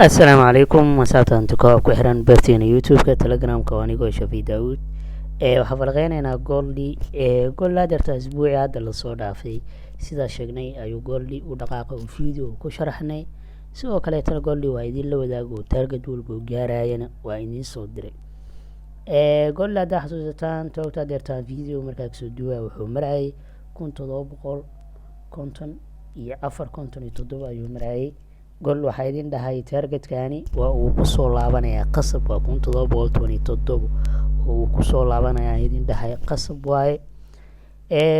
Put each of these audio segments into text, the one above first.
asalaamu calaykum masaabtaanti koob ku xiran barteena youtube-ka telegramka oo anigoo shafi daawud waxaa falaqeyneynaa goldi goldi hadeerta asbuuci hadda lasoo dhaafay sidaa sheegnay ayuu goldi u dhaqaaqa u video ku sharaxnay sidoo kaleetana goldi waa idin la wadaago taarget walba u gaarayana waa idiin soo diray goldi haddaa xasuusataan toogta hadeertaan video markaa kasoo duwaa wuxuu marayay 1754 ayuu marayay gol waxaa idin dhahay taargetkani waa uu kusoo laabanayaa qasab waa 1727 oo uu kusoo laabanayaa idin dhahay qasab waaye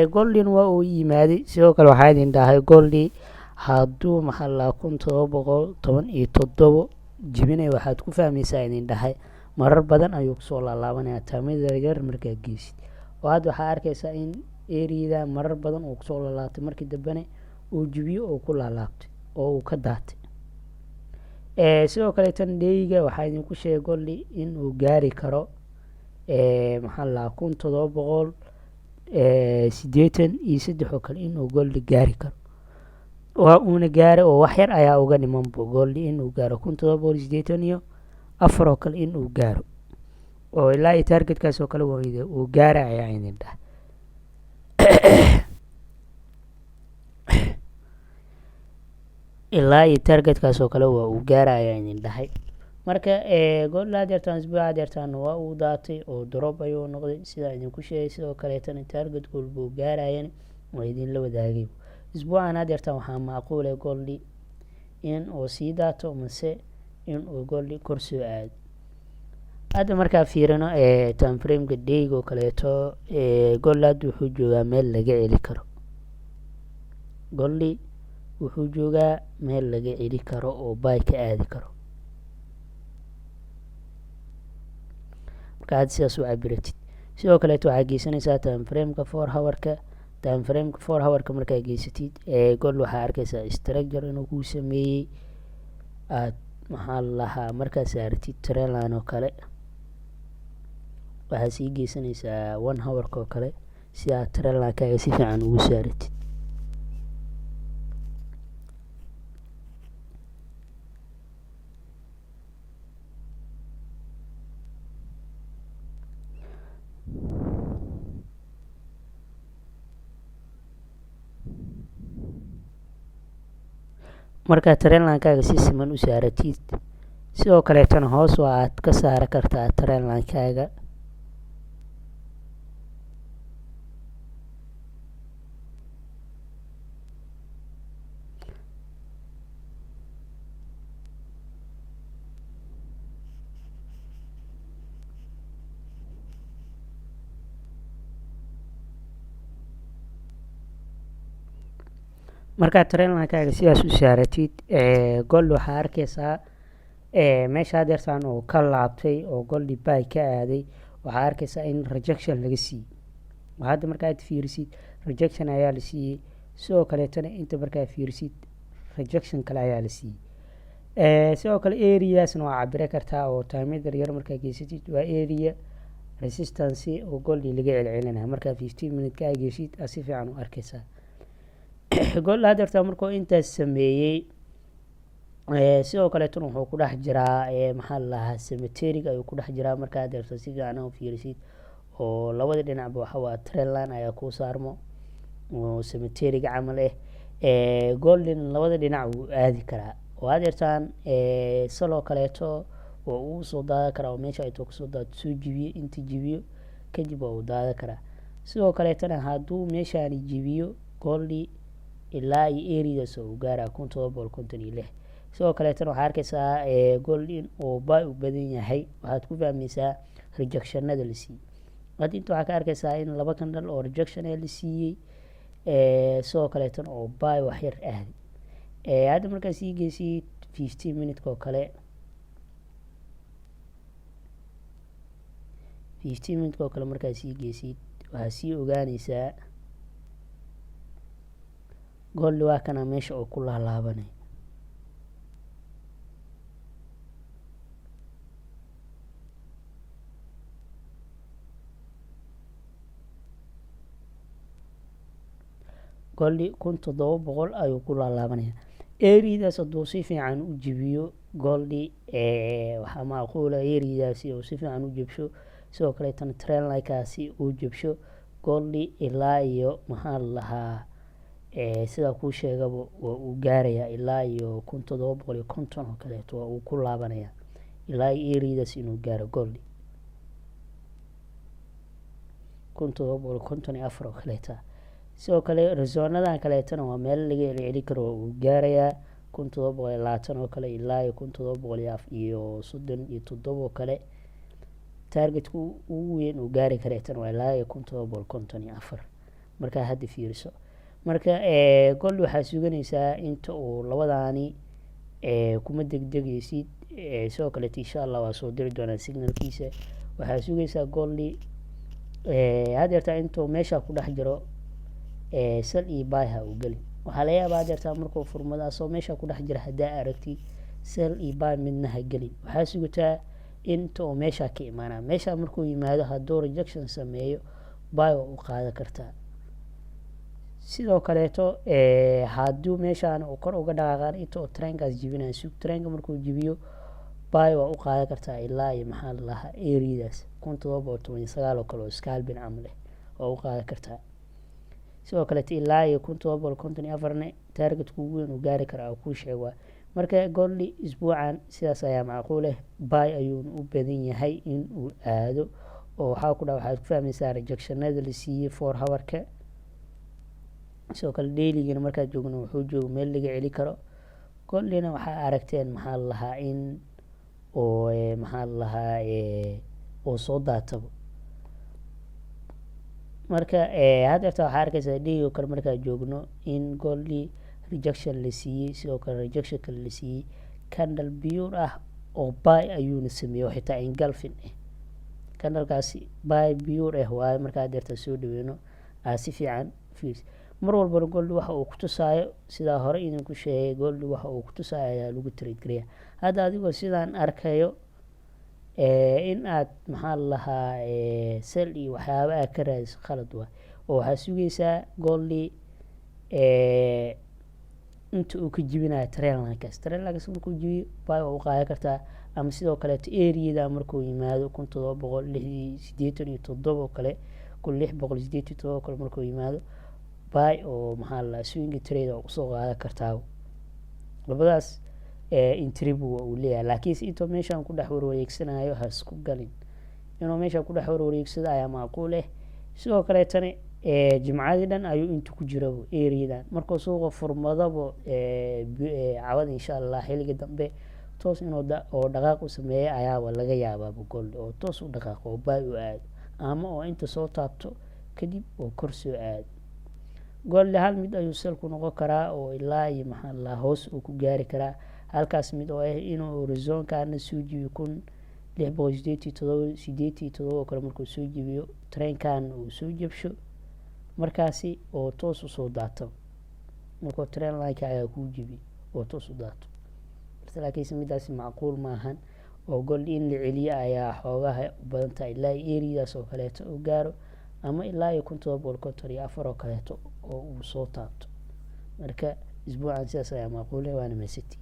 goldin waa uu yimaaday sidoo kale waxaa idin dhahay goldi hadduu maxalla 1717 jibinay waxaad ku fahmaysaa idin dhahay marar badan ayuu kusoo laabanayaa taamida yar markaa geysid oo hadda waxaa arkaysaa in eriyada marar badan uu kusoo laabtay markii dambena uu jibiyo oo ku laabtay oo uu ka daatay sidoo kale tan dheyga waxaa idinku sheegay goldi inuu gaari karo maxalla 1783 oo kale inuu goldi gaari karo waa uuna gaaray oo wax yar ayaa uga dhimanba goldi inuu gaaro 1784 oo kale inuu gaaro oo ilaa iyo targetkaas oo kale uu gaara ayaa idin dhahay ilaa iyo targetkaas oo kale waa uu gaaraya idin dhahay marka goldi hadeertaan asbuuca hadeertaan waa uu daatay oo drop ayuu noqday sidaa idinku sheegay sidoo kaleetana target walba uu gaarayana waa idinla wadaagay isbuucan hadeertaan waxaa macquulay goldi in uu sii daato mase in uu goldi kor soo aado hadda markaa fiirino timeframeka dheyga oo kaleeto goldi hadda wuxuu joogaa meel laga celi karo goldi wuxuu joogaa meel laga celi karo oo bay ka aadi karo marka aad sidaas u cabiratid sidoo kaleeto waxaa geysanaysaa timeframeka 4 hourka timeframeka 4 hourka markaa geysatid goldi waxaa arkaysaa structure inuu kuu sameeyey aad maxaa lahaa markaa saaratid trailine oo kale waxaa sii geysanaysaa 1 hourka oo kale si aad trailinekaaga si fiican ugu saaratid markaa trailinekaaga si siman u saaratid sidoo kaleetana hoos waa aad ka saara kartaa trailinekaaga markaa trailinekaaga sidaas u saaratid goldi waxaa arkaysaa meesha hadeertaan oo ka laabtay oo goldi bay ka aaday waxaa arkaysaa in rejection laga siiyey hadda markaad fiirisid rejection ayaa la siiyey sidoo kaleetana inta markaa fiirisid rejection kale ayaa la siiyey sidoo kale areasna waa cabire kartaa oo taamida yar markaa geysatid waa area resistance oo goldi laga celcelinaya markaa 15 minute ka geysid si fiican u arkaysaa goldi hadeertaa markuu intaas sameeyey sidoo kaleetana wuxuu ku dhex jiraa maxaa lalahaa cemeteric ayuu ku dhex jiraa markaa hadeerta si fiican u fiirisid oo labada dhinacba waxawaa trailine ayaa kuu saarmo oo cemeteric camal goldin labada dhinac wuu aadi karaa oo hadeertaan saloo kaleeto oo uu soo daadan karaa oo meesha intuu kasoo daado soo jibiyo inta jibiyo kadib waa uu daadan karaa sidoo kaleetana hadduu meeshaani jibiyo goldi ilaa iyo eridaas oo uu gaaraa 1756 sidoo kaleetana waxaa arkaysaa goldin oo bay u badan yahay waxaad ku fahmaysaa rejectionada la siiyey hadda inta waxaa ka arkaysaa in 2 candle oo rejection la siiyey sidoo kaleetana oo bay wax yar aaday hadda markaa sii geysid 15 minute oo kale 15 minute oo kale markaa sii geysid waxaa sii ogaanaysaa goldi waa kana meesha oo ku laalaabanay goldi 1700 ayuu ku laalaabanaya eridaas hadduu si fiican u jibiyo goldi waxaa macquula eridaasi uu si fiican u jabsho, sidoo kaleetana trendlinekaasi uu jabsho goldi ilaa iyo maxaa la lahaa sidaa kuu sheegaba waa uu gaarayaa ilaa iyo 1750 oo kaleeto waa uu ku laabanaya ilaa iyo eridaas inuu gaaro goldi 1754 oo kaleeta. sidoo kale resonadan kaleetana waa meel laga celceli karo waa uu gaarayaa 1720 oo kale ilaa iyo 1737 oo kale. targetka ugu weyn uu gaari kareetana waa ilaa iyo 1754 markaa hadda fiiriso. marka goldi waxaa suganaysaa inta uu labadaani kuma degdegaysid. sidoo kaleeta insha allah waa soo diri doonaa signalkiisa. waxaa sugaysaa goldi hadeertaa intuu meesha ku dhex jiro sal iyo bayha uu gelin. waxaa laga yaabaa hadeertaa markuu furmadaasoo meesha ku dhex jira haddaa aragti sal iyo bay midna ha gelin. waxaa sugataa inta uu meesha ka imaanaa. meesha markuu yimaado hadduu rejection sameeyo bay waa u qaadan kartaa. sidoo kaleeto hadduu meeshaan uu kor uga dhaqaaqaan inta uu trainkaas jibinaya sug trainka markuu jibiyo bay waa u qaadan kartaa ilaa iyo maxaa la lahaa eridaas 1719 oo kale oo scalpin camal leh waa u qaadan kartaa. sidoo kaleeto ilaa iyo 1754 targetka ugu weyn uu gaari karaa kuu sheega. marka goldi isbuucan sidaas ayaa macquul ah. bay ayuuna u badan yahay in uu aado oo waxaa ku waxaad ku fahmaysaa rejectionada la siiyey 4 hourka. sidoo kale dailygana markaad joogno wuxuu jooga meel laga celi karo. goldina waxaa aragteen maxaa la lahaa in oo maxaa la lahaa oo soo daatabo. marka hadeerta waxaa arkaysaa daily kale markaad joogno in goldi rejection la siiyey, sidoo kale rejection kale la siiyey candle pure ah oo bay ayuuna sameeyey oo xitaa engulfing ah. candlekaasi bay pure ah waaye. markaa hadeerta soo dhaweyno si fiican fiis. mar walbana goldi waxa uu ku tusaayo sidaa hore idinku sheegay goldi waxa uu ku tusaayo ayaa lagu trade gareeya. hadda adigoo sidaan arkayo in aad maxaa la lahaa sel iyo waxyaaba aad ka raadiso khalad waa oo waxaa sugaysaa goldi inta uu ka jibinayo trendlinekaas. trendlinekaas markuu jibiyo bay waa u qaadan kartaa. ama sidoo kaleeto eriyada markuu yimaado 1787 oo kale 1687 oo kale markuu yimaado bay oo maxaa la swing trade oo usoo qaadan kartaa. labadaas intribu waa uu leeyahay. laakiinse intuu meeshaan ku dhex warwareegsanayo ha isku galin. inuu meeshaan ku dhex warwareegsado ayaa macquul ah. sidoo kaleetana jimcadii dhan ayuu inta ku jirabo eriyadan markuu suuqa furmadaba cawada insha allah xilliga dambe toos inuu oo dhaqaaq u sameeyo ayaaba laga yaabaaba goldi oo toos u dhaqaaqo oo bay u aado ama oo inta soo taabto kadib oo kor soo aado. goldi hal mid ayuu sel ku noqon karaa oo ilaa iyo maxaa la hoos uu ku gaari karaa. halkaas mid oo ah inuu horizonkaana soo jibiyo 1687 oo kale markuu soo jibiyo trainkan uu soo jabsho markaasi oo toos usoo daato. markuu trendlineka ayaa kuu jibiyo oo toos u daato. laakiinse midaasi macquul maahan oo goldi in la celiyo ayaa xoogaha u badan tahay ilaa eridaas oo kaleeto uu gaaro ama ilaa iyo 1754 oo kaleeto oo uu soo taabto. marka isbuucan sidaas ayaa macquul ah waana masiti.